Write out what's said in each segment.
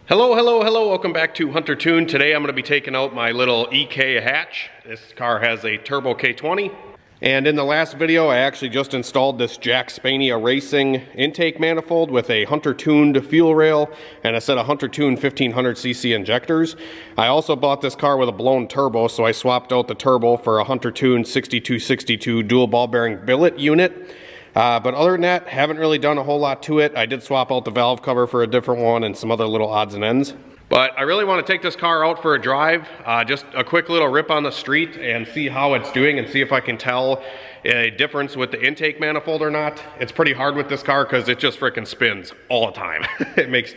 Hello, hello, hello, welcome back to Hunter Tune. Today I'm going to be taking out my little EK hatch. This car has a turbo K20. And in the last video I actually just installed this Jack Spania Racing intake manifold with a Hunter Tuned fuel rail and a set of Hunter Tuned 1500cc injectors. I also bought this car with a blown turbo, so I swapped out the turbo for a Hunter Tuned 6262 dual ball bearing billet unit. But other than that, haven't really done a whole lot to it. I did swap out the valve cover for a different one and some other little odds and ends. But I really want to take this car out for a drive, just a quick little rip on the street and see how it's doing and see if I can tell a difference with the intake manifold or not. It's pretty hard with this car because it just freaking spins all the time. It makes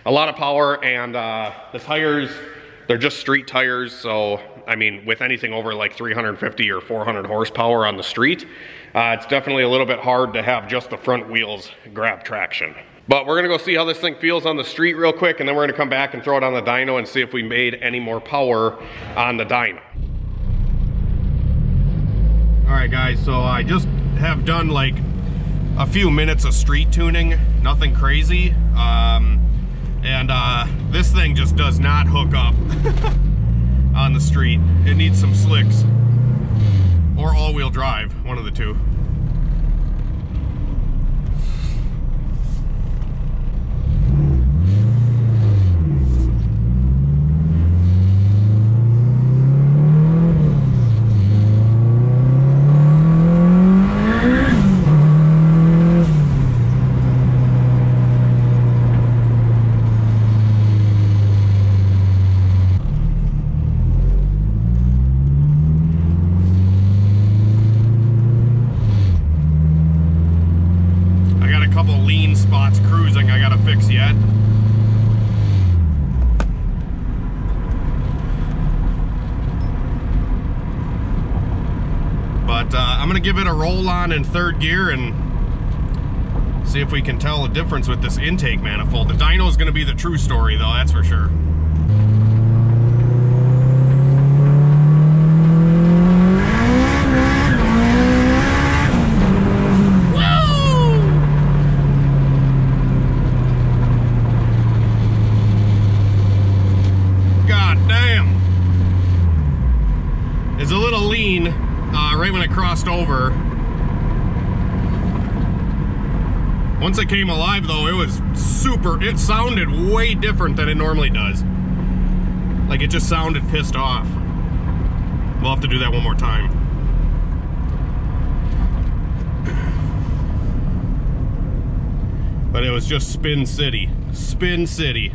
a lot of power, and the tires, they're just street tires, so I mean, with anything over like 350 or 400 horsepower on the street, it's definitely a little bit hard to have just the front wheels grab traction. But we're gonna go see how this thing feels on the street real quick, and then we're gonna come back and throw it on the dyno and see if we made any more power on the dyno. All right guys, so I just have done like a few minutes of street tuning, nothing crazy. This thing just does not hook up on the street. It needs some slicks or all-wheel drive, one of the two. Lean spots cruising I gotta fix yet. But I'm gonna give it a roll on in third gear and see if we can tell a difference with this intake manifold. The dyno is gonna be the true story though, that's for sure. It's a little lean right when it crossed over. Once it came alive though, it was it sounded way different than it normally does. Like it just sounded pissed off. We'll have to do that one more time. But it was just Spin City. Spin City.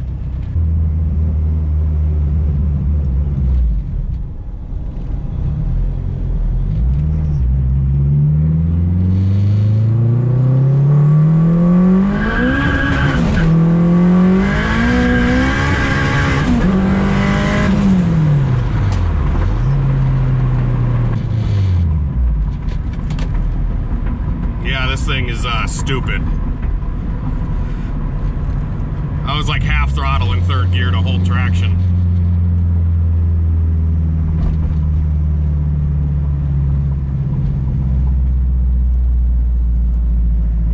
This thing is stupid. I was like half throttle in third gear to hold traction.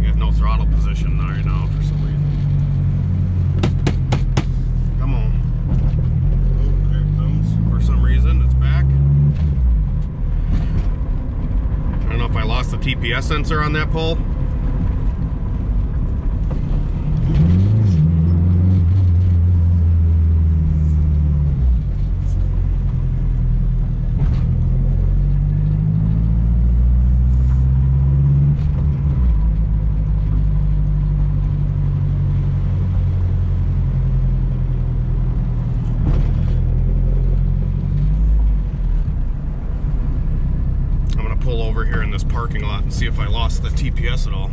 You got no throttle position right now for some reason. Come on. Oh, there it comes. For some reason, it's back. I don't know if I lost the TPS sensor on that pole. Pull over here in this parking lot and see if I lost the TPS at all.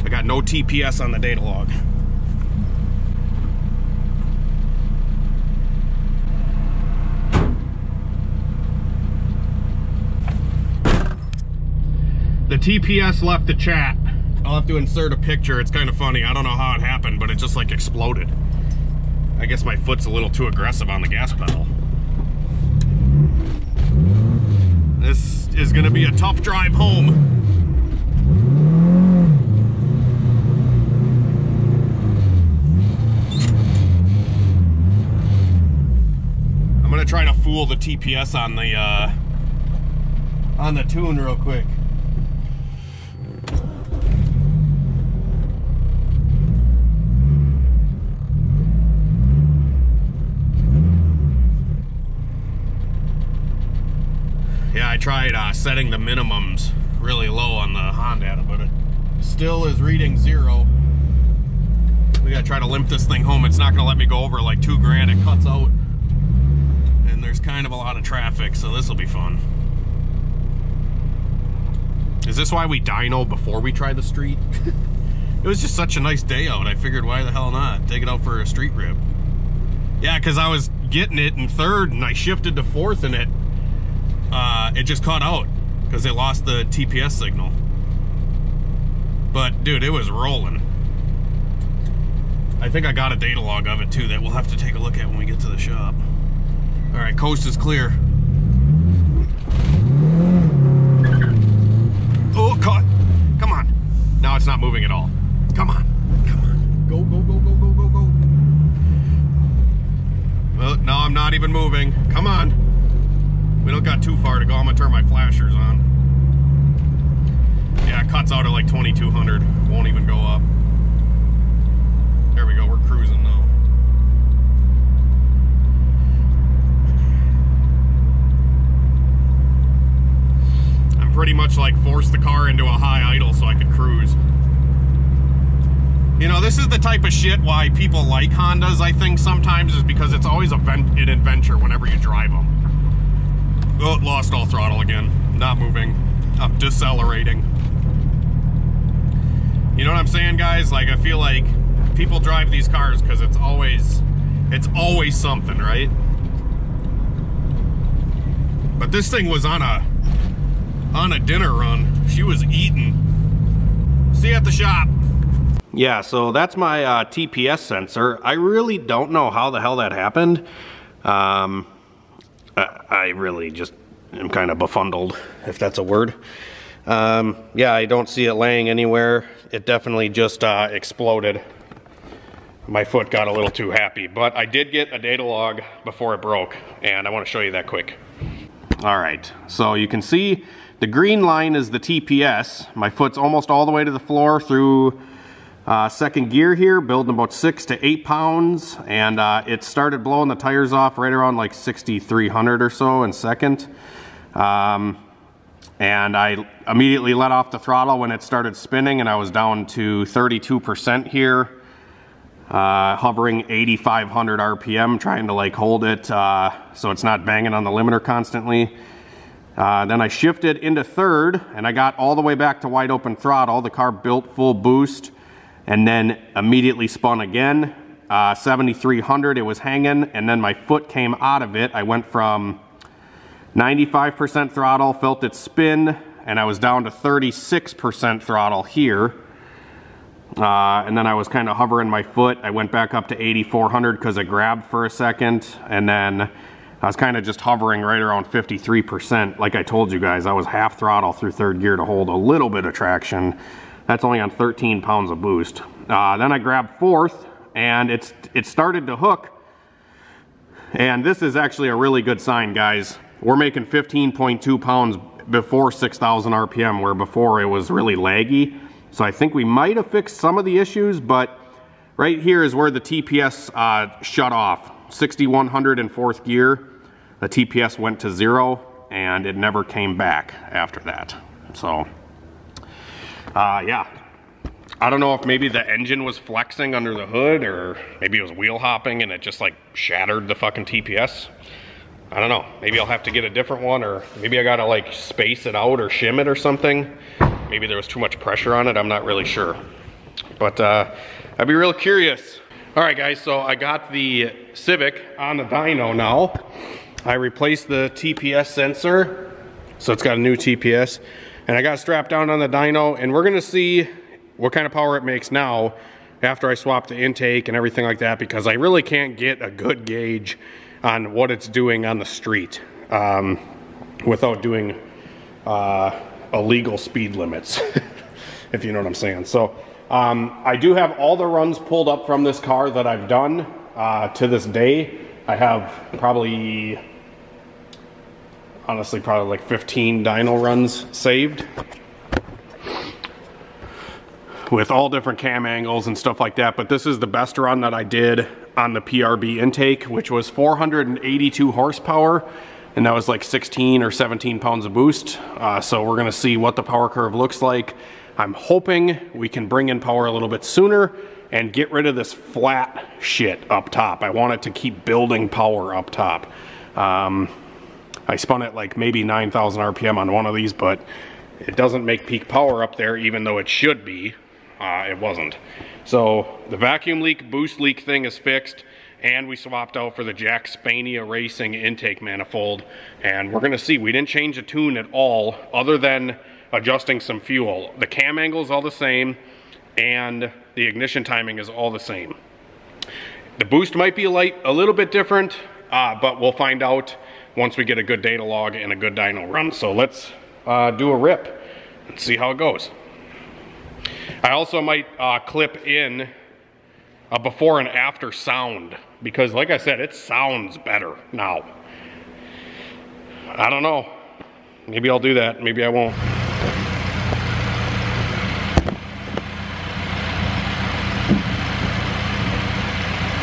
I got no TPS on the data log. The TPS left the chat. I'll have to insert a picture. It's kind of funny. I don't know how it happened, but it just like exploded. I guess my foot's a little too aggressive on the gas pedal. This is gonna be a tough drive home. I'm gonna try to fool the TPS on the tune real quick. Yeah, I tried setting the minimums really low on the Honda, but it still is reading 0. We gotta try to limp this thing home. It's not gonna let me go over like 2 grand. It cuts out, and there's kind of a lot of traffic, so this will be fun. Is this why we dyno before we try the street? It was just such a nice day out. I figured, why the hell not? Take it out for a street rip. Yeah, because I was getting it in 3rd, and I shifted to 4th, and it just cut out because it lost the TPS signal. But dude, it was rolling. I think I got a data log of it too that we'll have to take a look at when we get to the shop. All right, coast is clear. Oh, caught. Come on. Now it's not moving at all. Come on. Come on. Go, go, go, go, go, go, go. Well, no, I'm not even moving. Come on. We don't got too far to go. I'm gonna turn my flashers on. Yeah, it cuts out at like 2200. Won't even go up. There we go, we're cruising now. I'm pretty much like forced the car into a high idle so I could cruise. You know, this is the type of shit why people like Hondas, I think, sometimes, is because it's always an adventure whenever you drive them. Oh, lost all throttle again. Not moving. I'm decelerating. You know what I'm saying, guys? Like, I feel like people drive these cars because it's always something, right? But this thing was on a dinner run. She was eating. See you at the shop. Yeah, so that's my TPS sensor. I really don't know how the hell that happened. I really just am kind of befuddled, if that's a word. Yeah, I don't see it laying anywhere. It definitely just exploded. My foot got a little too happy, but I did get a data log before it broke, and I want to show you that quick. All right, so you can see the green line is the TPS. My foot's almost all the way to the floor through 2nd gear here, building about 6 to 8 pounds, and it started blowing the tires off right around like 6,300 or so in 2nd. And I immediately let off the throttle when it started spinning, and I was down to 32% here, hovering 8,500 RPM, trying to like hold it so it's not banging on the limiter constantly. Then I shifted into 3rd, and I got all the way back to wide open throttle. The car built full boost, and then immediately spun again. 7,300, it was hanging, and then my foot came out of it. I went from 95% throttle, felt it spin, and I was down to 36% throttle here. And then I was kind of hovering my foot. I went back up to 8,400 because I grabbed for a second, and then I was kind of just hovering right around 53%. Like I told you guys, I was half throttle through 3rd gear to hold a little bit of traction. That's only on 13 pounds of boost. Then I grabbed 4th, and it started to hook. And this is actually a really good sign, guys. We're making 15.2 pounds before 6,000 RPM, where before it was really laggy. So I think we might have fixed some of the issues, but right here is where the TPS shut off. 6,100 in 4th gear, the TPS went to 0, and it never came back after that. So, yeah. I don't know if maybe the engine was flexing under the hood, or maybe it was wheel hopping and it just like shattered the fucking TPS. I don't know. Maybe I'll have to get a different one, or maybe I gotta like space it out or shim it or something. Maybe there was too much pressure on it. I'm not really sure. But I'd be real curious. All right, guys, so I got the Civic on the dyno now. I replaced the TPS sensor, so it's got a new TPS. And I got it strapped down on the dyno, and we're gonna see what kind of power it makes now after I swap the intake and everything like that, because I really can't get a good gauge on what it's doing on the street without doing illegal speed limits, if you know what I'm saying. So I do have all the runs pulled up from this car that I've done to this day. I have probably, honestly, probably like 15 dyno runs saved with all different cam angles and stuff like that. But this is the best run that I did on the PRB intake, which was 482 horsepower, and that was like 16 or 17 pounds of boost. So we're gonna see what the power curve looks like. I'm hoping we can bring in power a little bit sooner and get rid of this flat shit up top. I want it to keep building power up top. I spun it like maybe 9,000 RPM on one of these, but it doesn't make peak power up there, even though it should be. It wasn't. So the vacuum leak, boost leak thing is fixed, and we swapped out for the Jack Spania Racing intake manifold. And we're gonna see, we didn't change the tune at all, other than adjusting some fuel. The cam angle is all the same, and the ignition timing is all the same. The boost might be a little bit different, but we'll find out once we get a good data log and a good dyno run. So let's do a rip and see how it goes. I also might clip in a before and after sound, because like I said, it sounds better now. I don't know. Maybe I'll do that, maybe I won't.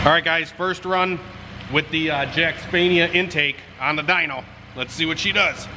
All right guys, first run with the Jack Spania intake on the dyno. Let's see what she does.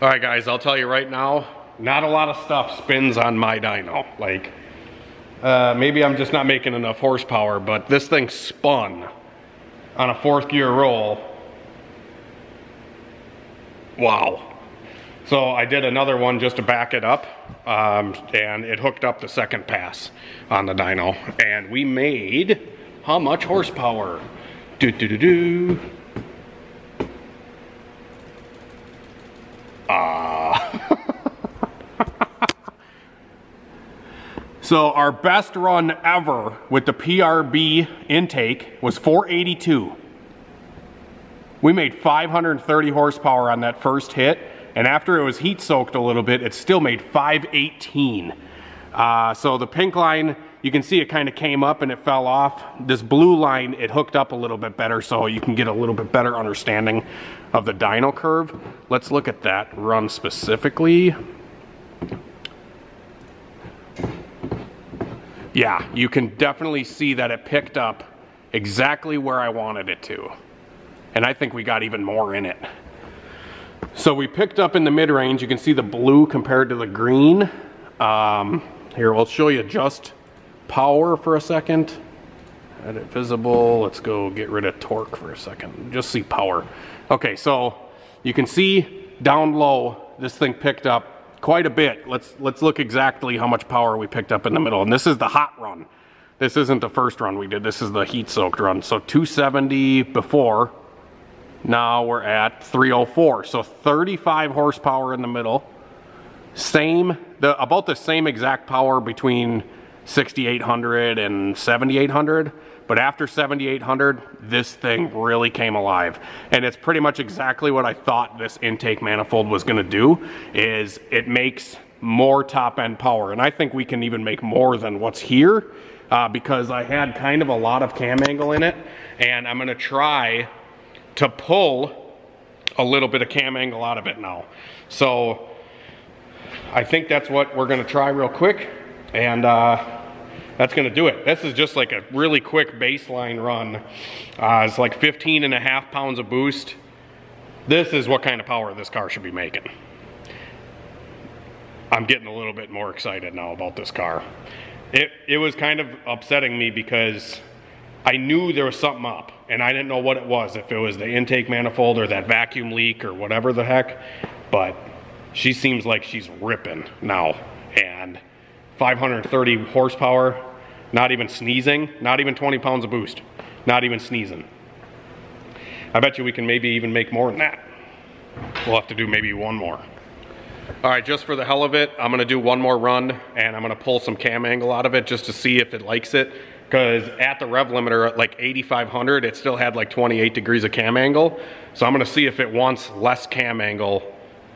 All right guys, I'll tell you right now, not a lot of stuff spins on my dyno. Like, maybe I'm just not making enough horsepower, but this thing spun on a 4th gear roll. Wow. So I did another one just to back it up, and it hooked up the second pass on the dyno. And we made, how much horsepower? Do-do-do-do. So our best run ever with the PRB intake was 482. We made 530 horsepower on that first hit, and after it was heat soaked a little bit, it still made 518. So the pink line, you can see it kind of came up and it fell off. This blue line, it hooked up a little bit better, so you can get a little bit better understanding of the dyno curve. Let's look at that run specifically. Yeah, you can definitely see that it picked up exactly where I wanted it to. And I think we got even more in it. So we picked up in the mid-range. You can see the blue compared to the green. Here, we'll show you just power for a second. Edit visible. Let's go get rid of torque for a second. Just see power. Okay, so you can see down low, this thing picked up quite a bit. Let's look exactly how much power we picked up in the middle. And this is the hot run. This isn't the first run we did. This is the heat soaked run. So 270 before. Now we're at 304. So 35 horsepower in the middle. About the same exact power between 6,800 and 7,800. But after 7,800, this thing really came alive. And it's pretty much exactly what I thought this intake manifold was gonna do, is it makes more top end power. And I think we can even make more than what's here because I had kind of a lot of cam angle in it, and I'm gonna try to pull a little bit of cam angle out of it now. So I think that's what we're gonna try real quick, and that's gonna do it. This is just like a really quick baseline run. It's like 15.5 pounds of boost. This is what kind of power this car should be making. I'm getting a little bit more excited now about this car. It was kind of upsetting me because I knew there was something up and I didn't know what it was, if it was the intake manifold or that vacuum leak or whatever the heck, but she seems like she's ripping now. And 530 horsepower, not even sneezing, not even 20 pounds of boost, not even sneezing. I bet you we can maybe even make more than that. We'll have to do maybe one more. All right, just for the hell of it, I'm gonna do one more run and I'm gonna pull some cam angle out of it just to see if it likes it. Because at the rev limiter at like 8,500, it still had like 28 degrees of cam angle. So I'm gonna see if it wants less cam angle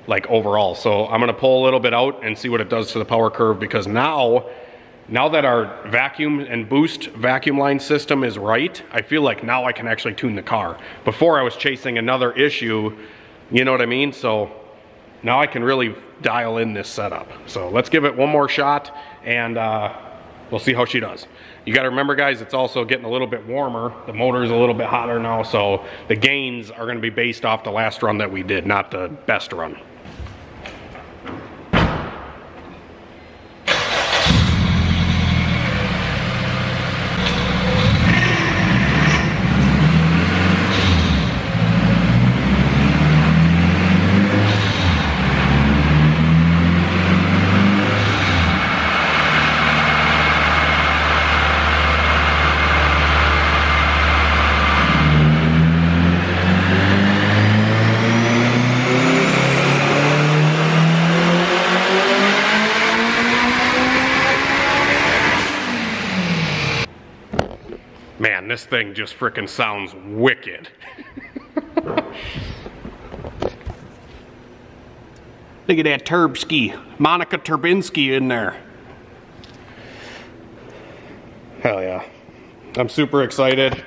like overall. So I'm gonna pull a little bit out and see what it does to the power curve, because now that our vacuum and boost vacuum line system is right, I feel like now I can actually tune the car. Before I was chasing another issue, you know what I mean? So now I can really dial in this setup. So let's give it one more shot and we'll see how she does. You gotta remember, guys, it's also getting a little bit warmer. The motor's a little bit hotter now, so the gains are gonna be based off the last run that we did, not the best run. Man, this thing just frickin' sounds wicked. Look at that Turbski, Monica Turbinski in there. Hell yeah. I'm super excited.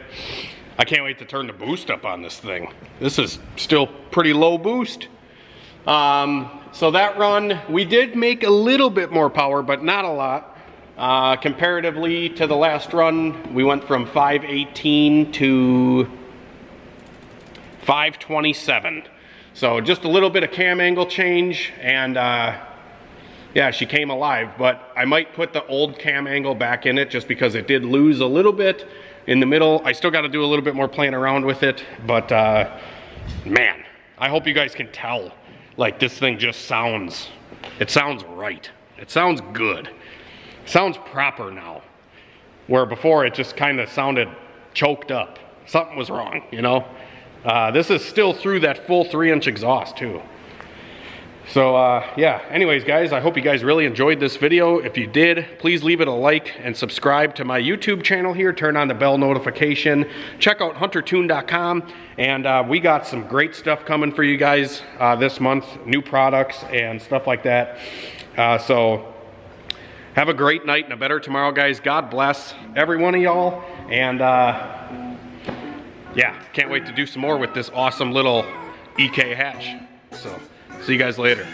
I can't wait to turn the boost up on this thing. This is still pretty low boost. So that run, we did make a little bit more power, but not a lot. Comparatively to the last run, we went from 518 to 527. So just a little bit of cam angle change, and yeah, she came alive. But I might put the old cam angle back in it just because it did lose a little bit in the middle. I still got to do a little bit more playing around with it, but man, I hope you guys can tell, like, this thing just sounds, it sounds right. It sounds good. Sounds proper now, where before it just kind of sounded choked up. Something was wrong, you know? This is still through that full 3-inch exhaust too. So yeah, anyways guys, I hope you guys really enjoyed this video. If you did, please leave it a like and subscribe to my YouTube channel here. Turn on the bell notification. Check out huntertune.com, and we got some great stuff coming for you guys this month. New products and stuff like that. So have a great night and a better tomorrow, guys. God bless every one of y'all. And yeah, can't wait to do some more with this awesome little EK hatch. So see you guys later.